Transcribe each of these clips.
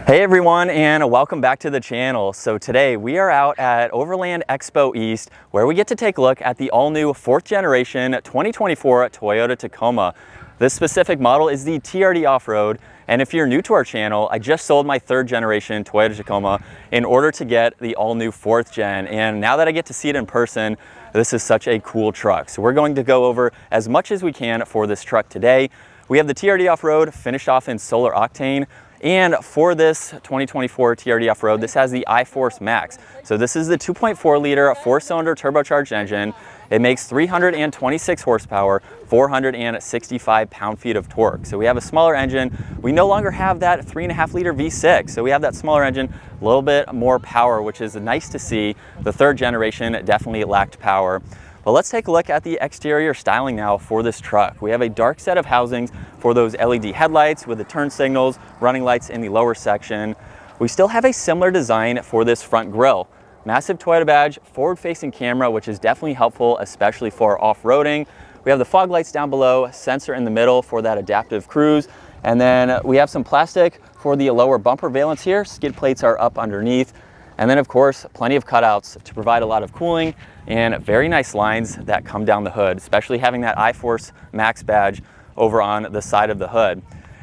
Hey everyone, and welcome back to the channel. So today we are out at Overland Expo East, where we get to take a look at the all-new 4th generation 2024 Toyota Tacoma. This specific model is the TRD Off Road, and if you're new to our channel, I just sold my 3rd generation Toyota Tacoma in order to get the all-new 4th gen, and now that I get to see it in person, this is such a cool truck. So we're going to go over as much as we can for this truck today. We have the TRD Off Road finished off in solar octane. And for this 2024 TRD Off Road, this has the iForce Max. So this is the 2.4 liter 4-cylinder turbocharged engine. It makes 326 horsepower, 465 pound-feet of torque. So we have a smaller engine. We no longer have that 3.5 liter V6. So we have that smaller engine, a little bit more power, which is nice to see. The 3rd generation definitely lacked power. But let's take a look at the exterior styling now for this truck. We have a dark set of housings for those LED headlights with the turn signals, running lights in the lower section. We still have a similar design for this front grille. Massive Toyota badge, forward-facing camera, which is definitely helpful, especially for off-roading. We have the fog lights down below, sensor in the middle for that adaptive cruise. And then we have some plastic for the lower bumper valance here. Skid plates are up underneath. And then of course, plenty of cutouts to provide a lot of cooling and very nice lines that come down the hood, especially having that iForce Max badge over on the side of the hood.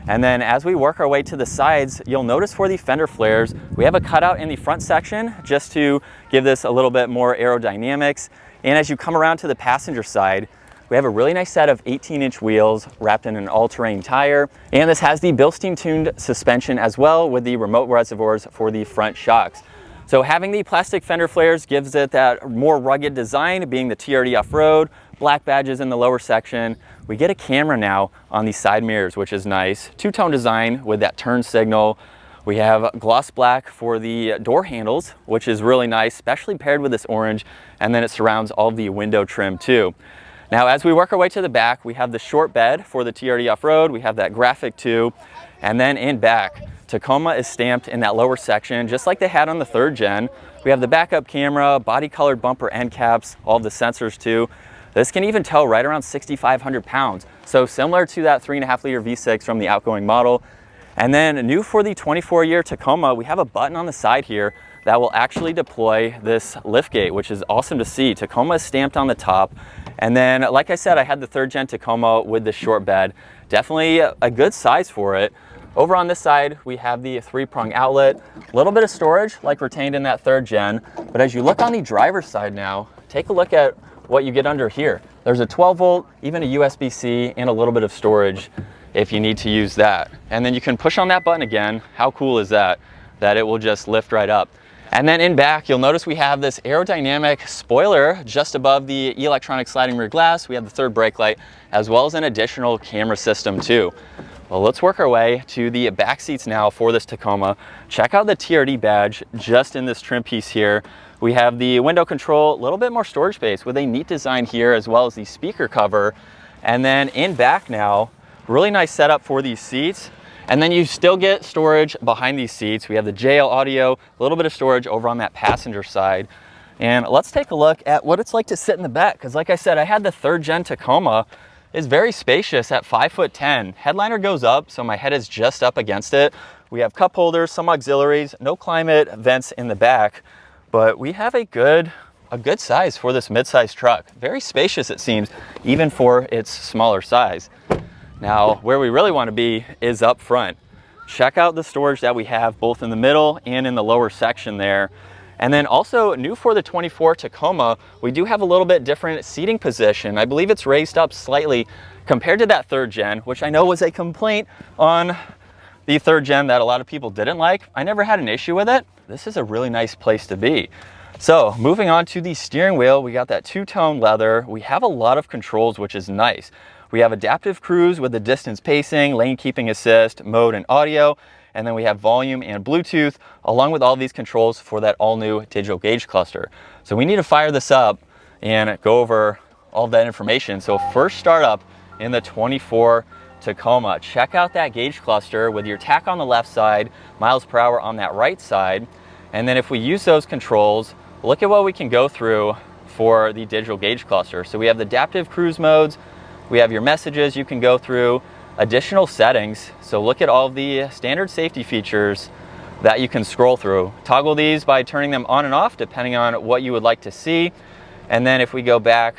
And then as we work our way to the sides, you'll notice for the fender flares, we have a cutout in the front section just to give this a little bit more aerodynamics. And as you come around to the passenger side, we have a really nice set of 18-inch wheels wrapped in an all-terrain tire. And this has the Bilstein tuned suspension as well with the remote reservoirs for the front shocks. So having the plastic fender flares gives it that more rugged design, being the TRD Off Road, black badges in the lower section. We get a camera now on the side mirrors, which is nice. Two-tone design with that turn signal. We have gloss black for the door handles, which is really nice, especially paired with this orange, and then it surrounds all of the window trim too. Now, as we work our way to the back, we have the short bed for the TRD Off Road. We have that graphic too, and then in back, Tacoma is stamped in that lower section, just like they had on the 3rd gen. We have the backup camera, body-colored bumper end caps, all the sensors too. This can even tow right around 6,500 pounds. So similar to that 3.5 liter V6 from the outgoing model. And then new for the 24-year Tacoma, we have a button on the side here that will actually deploy this liftgate, which is awesome to see. Tacoma is stamped on the top. And then, like I said, I had the 3rd gen Tacoma with the short bed. Definitely a good size for it. Over on this side, we have the 3-prong outlet, a little bit of storage like retained in that 3rd gen. But as you look on the driver's side now, take a look at what you get under here. There's a 12-volt, even a USB-C, and a little bit of storage if you need to use that. And then you can push on that button again. How cool is that? That it will just lift right up. And then in back, you'll notice we have this aerodynamic spoiler just above the electronic sliding rear glass. We have the 3rd brake light, as well as an additional camera system too. Well, let's work our way to the back seats now for this Tacoma. Check out the TRD badge just in this trim piece here. We have the window control, a little bit more storage space with a neat design here, as well as the speaker cover. And then in back now, really nice setup for these seats. And then you still get storage behind these seats. We have the JL audio, a little bit of storage over on that passenger side. And let's take a look at what it's like to sit in the back. Because like I said, I had the 3rd gen Tacoma. It's very spacious at 5'10". Headliner goes up, so my head is just up against it. We have cup holders, some auxiliaries, no climate vents in the back, but we have a good size for this mid-sized truck. Very spacious, it seems, even for its smaller size. Now, where we really want to be is up front. Check out the storage that we have both in the middle and in the lower section there. And then also new for the 24 Tacoma, we do have a little bit different seating position. I believe it's raised up slightly compared to that 3rd gen, which I know was a complaint on the 3rd gen that a lot of people didn't like. I never had an issue with it. This is a really nice place to be. So moving on to the steering wheel, we got that 2-tone leather. We have a lot of controls, which is nice. We have adaptive cruise with the distance pacing, lane keeping assist, mode, and audio. And then we have volume and Bluetooth, along with all these controls for that all-new digital gauge cluster. So we need to fire this up and go over all that information. So first start up in the 24 Tacoma. Check out that gauge cluster with your tach on the left side, miles per hour on that right side. And then if we use those controls, look at what we can go through for the digital gauge cluster. So we have the adaptive cruise modes, we have your messages you can go through, additional settings. So look at all the standard safety features that you can scroll through. Toggle these by turning them on and off depending on what you would like to see. And then if we go back,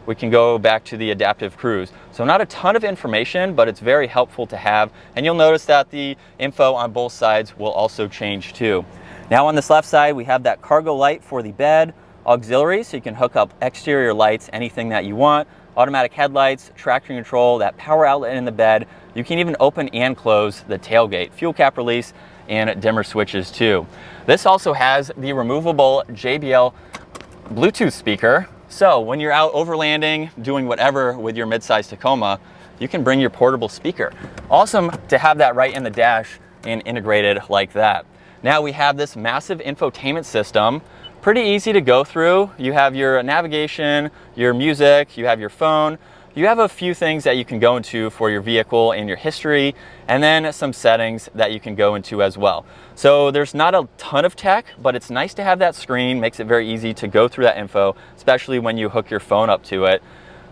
we can go back to the adaptive cruise. So not a ton of information, but it's very helpful to have. And you'll notice that the info on both sides will also change too. Now on this left side, we have that cargo light for the bed, auxiliary, so you can hook up exterior lights, anything that you want, automatic headlights, traction control, that power outlet in the bed. You can even open and close the tailgate, fuel cap release, and dimmer switches too. This also has the removable JBL Bluetooth speaker. So when you're out overlanding, doing whatever with your midsize Tacoma, you can bring your portable speaker. Awesome to have that right in the dash and integrated like that. Now we have this massive infotainment system, pretty easy to go through. You have your navigation, your music, you have your phone. You have a few things that you can go into for your vehicle and your history, and then some settings that you can go into as well. So there's not a ton of tech, but it's nice to have that screen. Makes it very easy to go through that info, especially when you hook your phone up to it.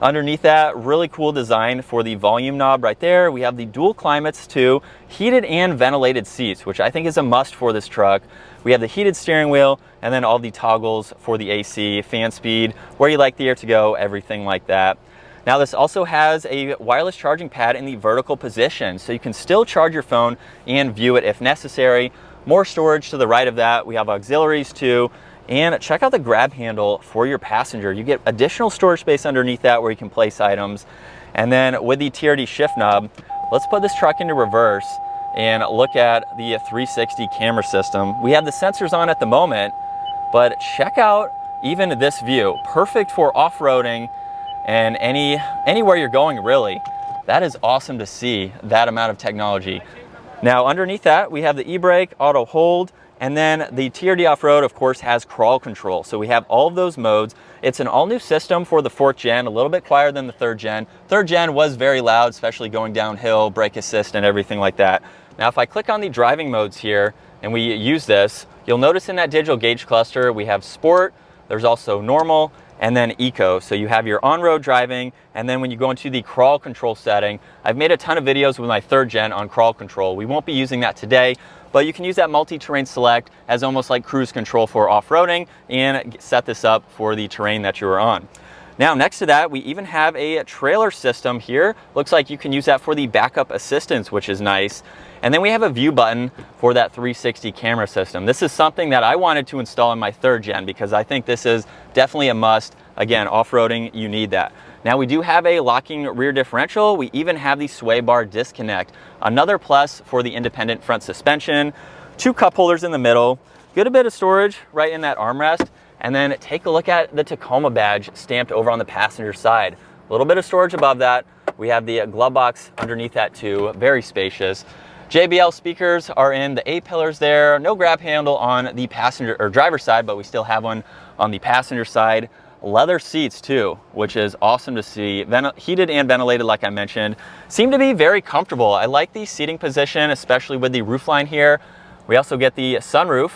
Underneath that, really cool design for the volume knob right there. We have the dual climates too, heated and ventilated seats, which I think is a must for this truck. We have the heated steering wheel, and then all the toggles for the AC, fan speed, where you like the air to go, everything like that. Now this also has a wireless charging pad in the vertical position, so you can still charge your phone and view it if necessary. More storage to the right of that. We have auxiliaries too. And check out the grab handle for your passenger. You get additional storage space underneath that where you can place items. And then with the TRD shift knob, let's put this truck into reverse and look at the 360 camera system. We have the sensors on at the moment, but check out even this view. Perfect for off-roading and anywhere you're going, really. That is awesome to see, that amount of technology. Now underneath that, we have the e-brake, auto hold, and then the TRD Off Road, of course, has crawl control. So we have all of those modes. It's an all-new system for the 4th gen, a little bit quieter than the 3rd gen. 3rd gen was very loud, especially going downhill, brake assist, and everything like that. Now, if I click on the driving modes here, and we use this, you'll notice in that digital gauge cluster, we have Sport, there's also Normal, and then Eco. So you have your on-road driving, and then when you go into the crawl control setting, I've made a ton of videos with my 3rd gen on crawl control. We won't be using that today, but you can use that multi-terrain select as almost like cruise control for off-roading and set this up for the terrain that you're on. Now, next to that, we even have a trailer system here. Looks like you can use that for the backup assistance, which is nice. And then we have a view button for that 360 camera system. This is something that I wanted to install in my 3rd gen because I think this is definitely a must. Again, off-roading, you need that. Now we do have a locking rear differential. We even have the sway bar disconnect. Another plus for the independent front suspension. 2 cup holders in the middle. Get a bit of storage right in that armrest. And then take a look at the Tacoma badge stamped over on the passenger side. A little bit of storage above that. We have the glove box underneath that too, very spacious. JBL speakers are in the A-pillars there. No grab handle on the passenger or driver side, but we still have one on the passenger side. Leather seats too, which is awesome to see. Heated and ventilated, like I mentioned. Seem to be very comfortable. I like the seating position, especially with the roofline here. We also get the sunroof,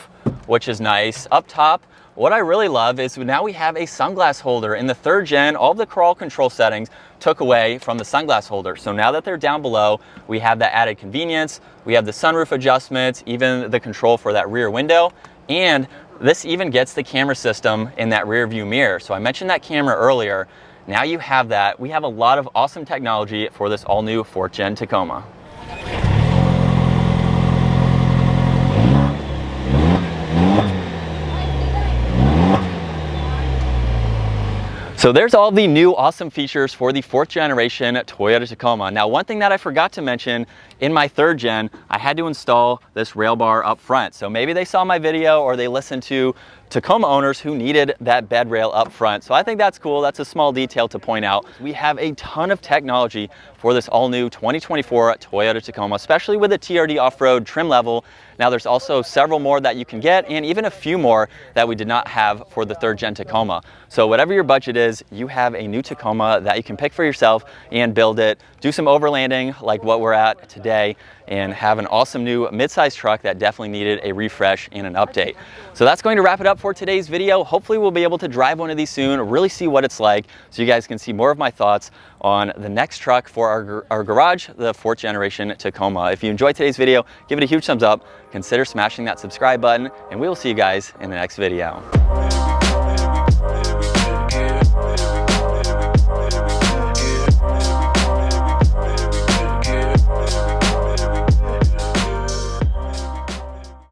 which is nice. Up top, what I really love is now we have a sunglass holder. In the 3rd gen, all the crawl control settings took away from the sunglass holder. So now that they're down below, we have that added convenience. We have the sunroof adjustments, even the control for that rear window. And this even gets the camera system in that rear view mirror. So I mentioned that camera earlier. Now you have that. We have a lot of awesome technology for this all new 4th gen Tacoma. So there's all the new awesome features for the 4th generation Toyota Tacoma. Now, one thing that I forgot to mention, in my 3rd gen, I had to install this rail bar up front. So maybe they saw my video or they listened to Tacoma owners who needed that bed rail up front. So I think that's cool. That's a small detail to point out. We have a ton of technology for this all new 2024 Toyota Tacoma, especially with the TRD Off Road trim level. Now there's also several more that you can get and even a few more that we did not have for the 3rd gen Tacoma. So whatever your budget is, you have a new Tacoma that you can pick for yourself and build it, do some overlanding like what we're at today, and have an awesome new mid-size truck that definitely needed a refresh and an update. So that's going to wrap it up for for today's video. Hopefully we'll be able to drive one of these soon, really see what it's like, so you guys can see more of my thoughts on the next truck for our garage, the 4th generation Tacoma. If you enjoyed today's video, give it a huge thumbs up, consider smashing that subscribe button, and we will see you guys in the next video.